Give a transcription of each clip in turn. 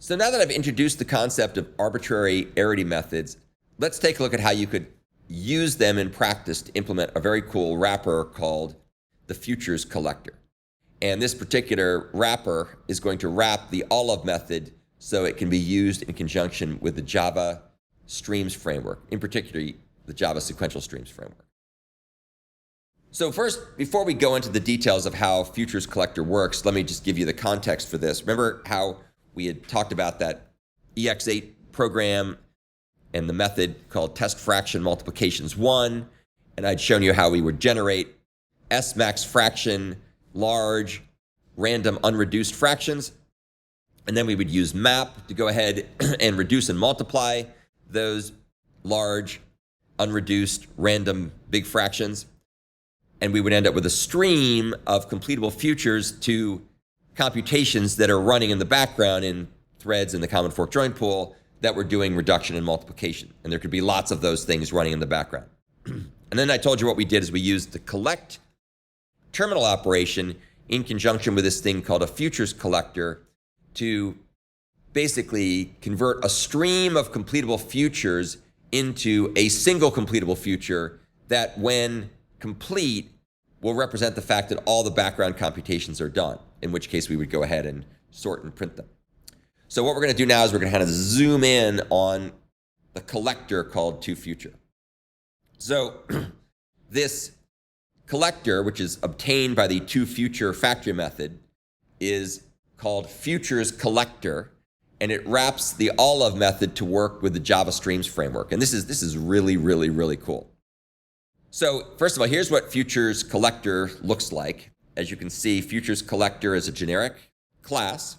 So now that I've introduced the concept of arbitrary arity methods, let's take a look at how you could use them in practice to implement a very cool wrapper called the FuturesCollector. And this particular wrapper is going to wrap the all-of method so it can be used in conjunction with the Java Streams framework, in particular the Java Sequential Streams framework. So first, before we go into the details of how FuturesCollector works, let me just give you the context for this. Remember how we had talked about that EX8 program and the method called test fraction multiplications 1, and I'd shown you how we would generate S max fraction large random unreduced fractions, and then we would use map to go ahead and reduce and multiply those large unreduced random big fractions, and we would end up with a stream of completable futures to computations that are running in the background in threads in the common fork join pool that were doing reduction and multiplication. And there could be lots of those things running in the background. And then I told you what we did is we used the collect terminal operation in conjunction with this thing called a FuturesCollector to basically convert a stream of completable futures into a single completable future that, when complete, will represent the fact that all the background computations are done, in which case we would go ahead and sort and print them. So what we're going to do now is we're going to kind of zoom in on the collector called toFuture. So this collector, which is obtained by the toFuture factory method, is called FuturesCollector, and it wraps the all-of method to work with the Java Streams framework. And this is really, really, really cool. So first of all, here's what FuturesCollector looks like. As you can see, FuturesCollector is a generic class,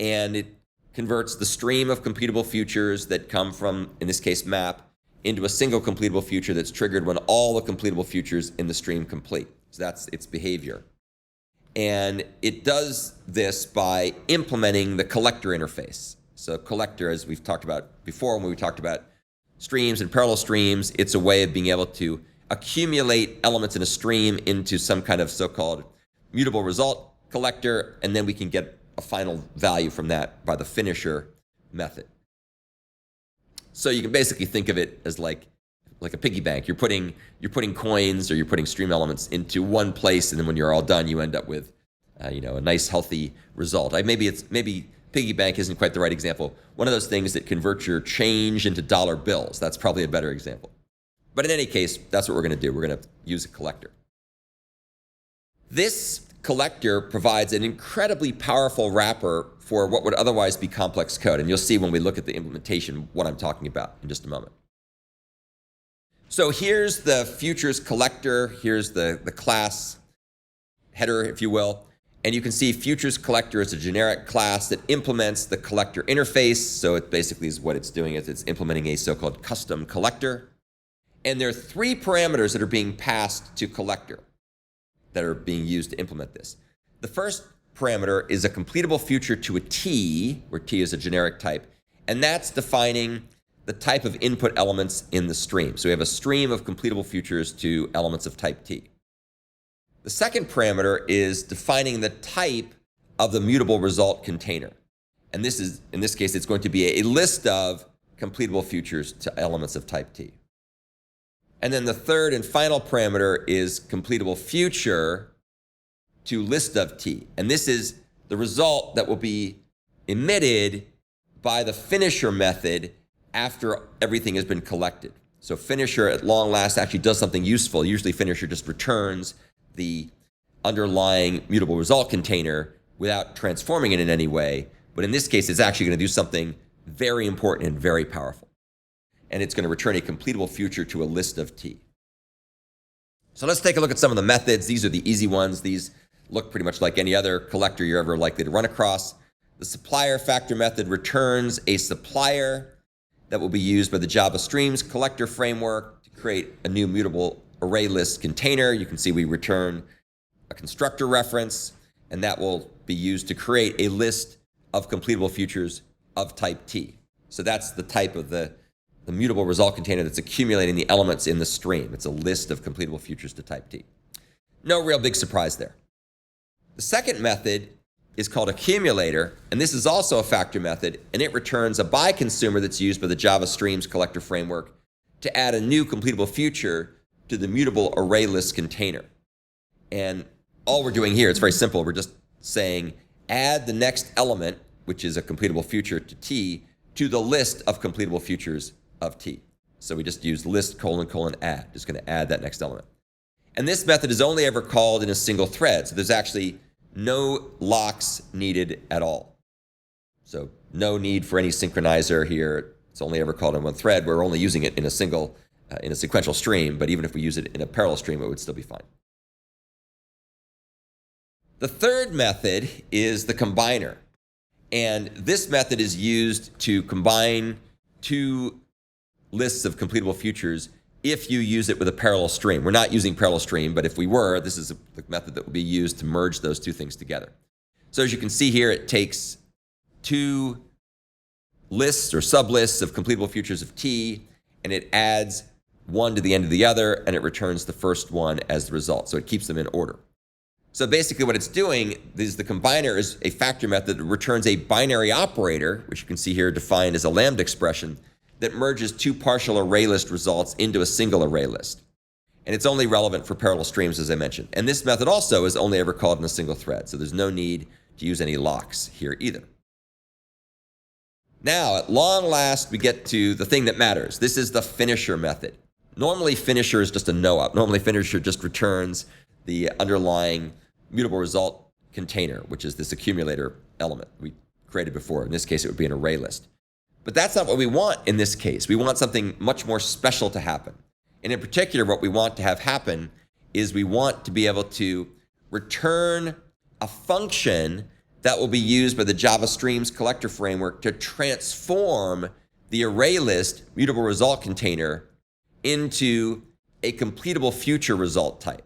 and it converts the stream of completable futures that come from, in this case, map, into a single completable future that's triggered when all the completable futures in the stream complete. So that's its behavior. And it does this by implementing the collector interface. So collector, as we've talked about before when we talked about streams and parallel streams, it's a way of being able to accumulate elements in a stream into some kind of so-called mutable result collector, and then we can get a final value from that by the finisher method. So you can basically think of it as like a piggy bank. You're putting coins or you're putting stream elements into one place, and then when you're all done, you end up with a nice healthy result. Maybe piggy bank isn't quite the right example. One of those things that converts your change into dollar bills. That's probably a better example. But in any case, that's what we're going to do. We're going to use a collector. This collector provides an incredibly powerful wrapper for what would otherwise be complex code. And you'll see when we look at the implementation what I'm talking about in just a moment. So here's the FuturesCollector. Here's the class header, if you will. And you can see FuturesCollector is a generic class that implements the collector interface. So it basically is what it's doing is it's implementing a so-called custom collector. And there are 3 parameters that are being passed to collector that are being used to implement this. The first parameter is a completable future to a T, where T is a generic type, and that's defining the type of input elements in the stream. So we have a stream of completable futures to elements of type T. The second parameter is defining the type of the mutable result container. And this is, in this case, it's going to be a list of completable futures to elements of type T. And then the third and final parameter is completable future to list of T. And this is the result that will be emitted by the finisher method after everything has been collected. So finisher at long last actually does something useful. Usually finisher just returns the underlying mutable result container without transforming it in any way. But in this case, it's actually going to do something very important and very powerful. And it's going to return a completable future to a list of T. So let's take a look at some of the methods. These are the easy ones. These look pretty much like any other collector you're ever likely to run across. The supplier factor method returns a supplier that will be used by the Java Streams collector framework to create a new mutable array list container. You can see we return a constructor reference, and that will be used to create a list of completable futures of type T. So that's the type of the mutable result container that's accumulating the elements in the stream. It's a list of completable futures to type T. No real big surprise there. The second method is called accumulator, and this is also a factor method, and it returns a by consumer that's used by the Java Streams collector framework to add a new completable future to the mutable array list container. And all we're doing here, it's very simple. We're just saying add the next element, which is a completable future to T, to the list of completable futures of T. So we just use list : add, just going to add that next element. And this method is only ever called in a single thread. So there's actually no locks needed at all. So no need for any synchronizer here. It's only ever called in one thread. We're only using it in a single, in a sequential stream, but even if we use it in a parallel stream, it would still be fine. The third method is the combiner. And this method is used to combine two lists of completable futures if you use it with a parallel stream. We're not using parallel stream, but if we were, this is the method that would be used to merge those two things together. So as you can see here, it takes two lists or sublists of completable futures of T, and it adds one to the end of the other, and it returns the first one as the result. So it keeps them in order. So basically what it's doing is the combiner is a factor method that returns a binary operator, which you can see here defined as a lambda expression, that merges two partial array list results into a single array list. And it's only relevant for parallel streams, as I mentioned. And this method also is only ever called in a single thread, so there's no need to use any locks here either. Now, at long last, we get to the thing that matters. This is the finisher method. Normally, finisher is just a no-op. Normally, finisher just returns the underlying mutable result container, which is this accumulator element we created before. In this case, it would be an array list. But that's not what we want in this case. We want something much more special to happen. And in particular, what we want to have happen is we want to be able to return a function that will be used by the Java Streams collector framework to transform the array list mutable result container into a completable future result type.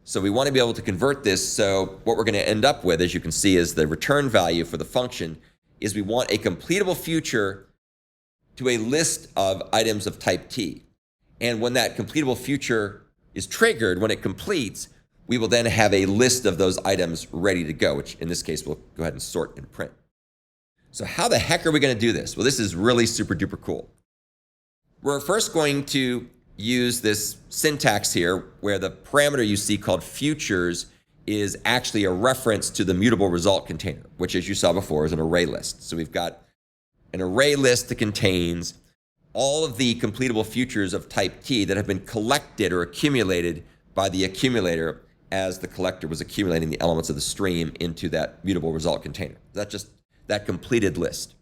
So we want to be able to convert this. So what we're going to end up with, as you can see, is the return value for the function is we want a completable future to a list of items of type T. And when that completable future is triggered, when it completes, we will then have a list of those items ready to go, which in this case, we'll go ahead and sort and print. So how the heck are we going to do this? Well, this is really super duper cool. We're first going to use this syntax here where the parameter you see called futures is actually a reference to the mutable result container, which, as you saw before, is an array list. So we've got an array list that contains all of the completable futures of type T that have been collected or accumulated by the accumulator as the collector was accumulating the elements of the stream into that mutable result container. That's just that completed list.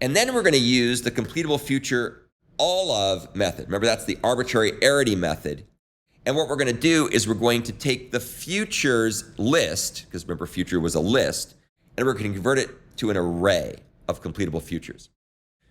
And then we're going to use the completable future all of method. Remember, that's the arbitrary arity method. And what we're going to do is we're going to take the futures list, because remember, future was a list, and we're going to convert it to an array of completable futures.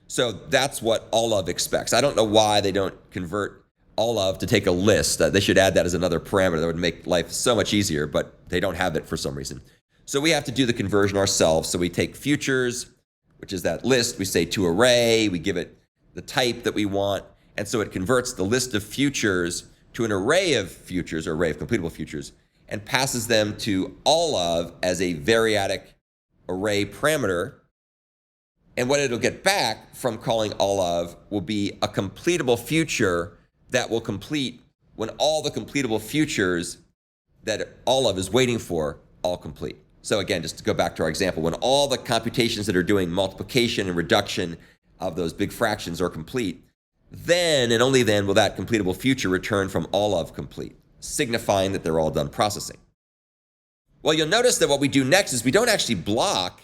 So that's what all of expects. I don't know why they don't convert all of to take a list. They should add that as another parameter. That would make life so much easier, but they don't have it for some reason. So we have to do the conversion ourselves. So we take futures, which is that list, we say to array, we give it the type that we want, and so it converts the list of futures to an array of futures, or array of completable futures, and passes them to all of as a variadic array parameter. And what it'll get back from calling all of will be a completable future that will complete when all the completable futures that all of is waiting for all complete. So again, just to go back to our example, when all the computations that are doing multiplication and reduction of those big fractions are complete, then and only then will that completable future return from all of complete, signifying that they're all done processing. Well, you'll notice that what we do next is we don't actually block.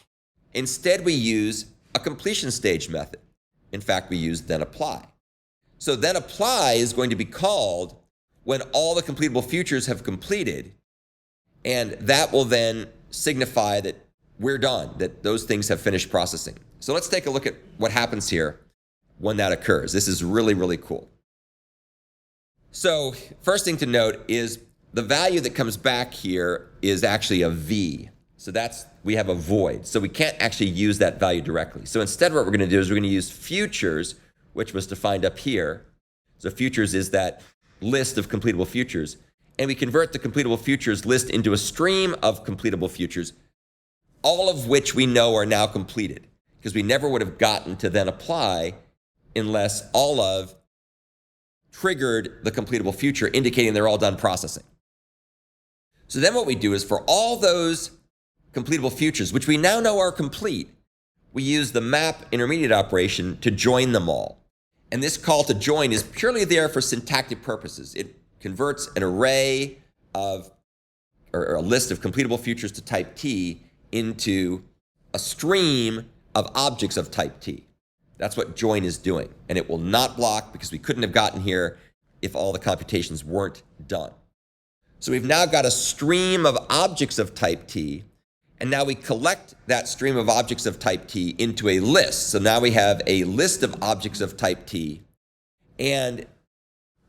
Instead, we use a completion stage method. In fact, we use then apply. So then apply is going to be called when all the completable futures have completed, and that will then signify that we're done, that those things have finished processing. So let's take a look at what happens here when that occurs. This is really, really cool. So first thing to note is the value that comes back here is actually a V. So we have a void. So we can't actually use that value directly. So instead what we're going to do is we're going to use futures, which was defined up here. So futures is that list of completable futures. And we convert the completable futures list into a stream of completable futures all of which we know are now completed, because we never would have gotten to then apply unless all of triggered the completable future, indicating they're all done processing. So then what we do is for all those completable futures, which we now know are complete, we use the map intermediate operation to join them all. And this call to join is purely there for syntactic purposes. It converts an array of, or a list of completable futures to type T into a stream of objects of type T. That's what join is doing. And it will not block, because we couldn't have gotten here if all the computations weren't done. So we've now got a stream of objects of type T, and now we collect that stream of objects of type T into a list. So now we have a list of objects of type T, and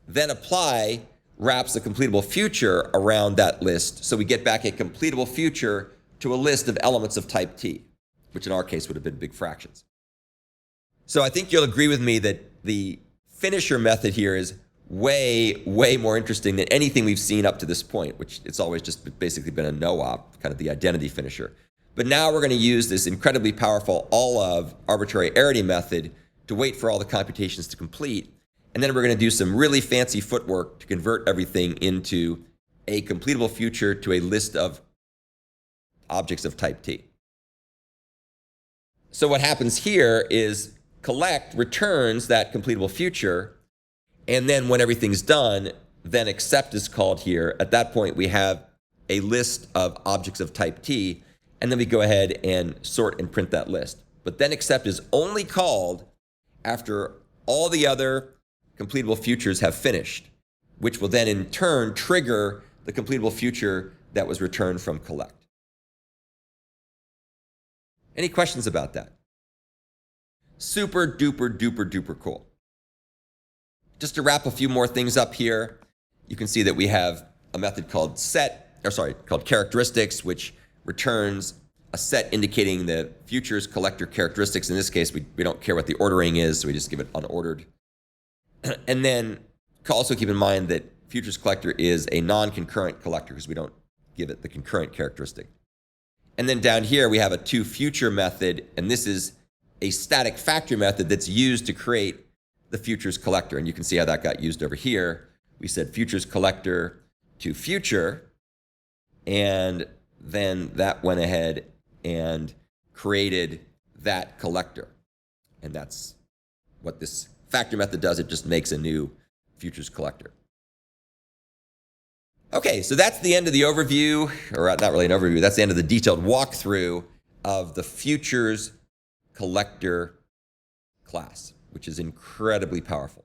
then apply wraps the completable future around that list. So we get back a completable future to a list of elements of type T, which in our case would have been BigFractions. So I think you'll agree with me that the finisher method here is way, way more interesting than anything we've seen up to this point, which it's always just basically been a no-op, kind of the identity finisher. But now we're going to use this incredibly powerful all-of arbitrary arity method to wait for all the computations to complete. And then we're going to do some really fancy footwork to convert everything into a completable future to a list of objects of type T. So what happens here is collect returns that completable future, and then when everything's done, then accept is called here. At that point, we have a list of objects of type T, and then we go ahead and sort and print that list. But then accept is only called after all the other completable futures have finished, which will then in turn trigger the completable future that was returned from collect. Any questions about that? Super duper duper duper cool. Just to wrap a few more things up here, you can see that we have a method called called characteristics, which returns a set indicating the FuturesCollector characteristics. In this case, we don't care what the ordering is, so we just give it unordered. And then also keep in mind that FuturesCollector is a non-concurrent collector, because we don't give it the concurrent characteristic. And then down here, we have a toFuture method, and this is a static factory method that's used to create the FuturesCollector. And you can see how that got used over here. We said FuturesCollector toFuture, and then that went ahead and created that collector. And that's what this factory method does. It just makes a new FuturesCollector. Okay, so that's the end of the overview, or not really an overview, that's the end of the detailed walkthrough of the FuturesCollector class, which is incredibly powerful.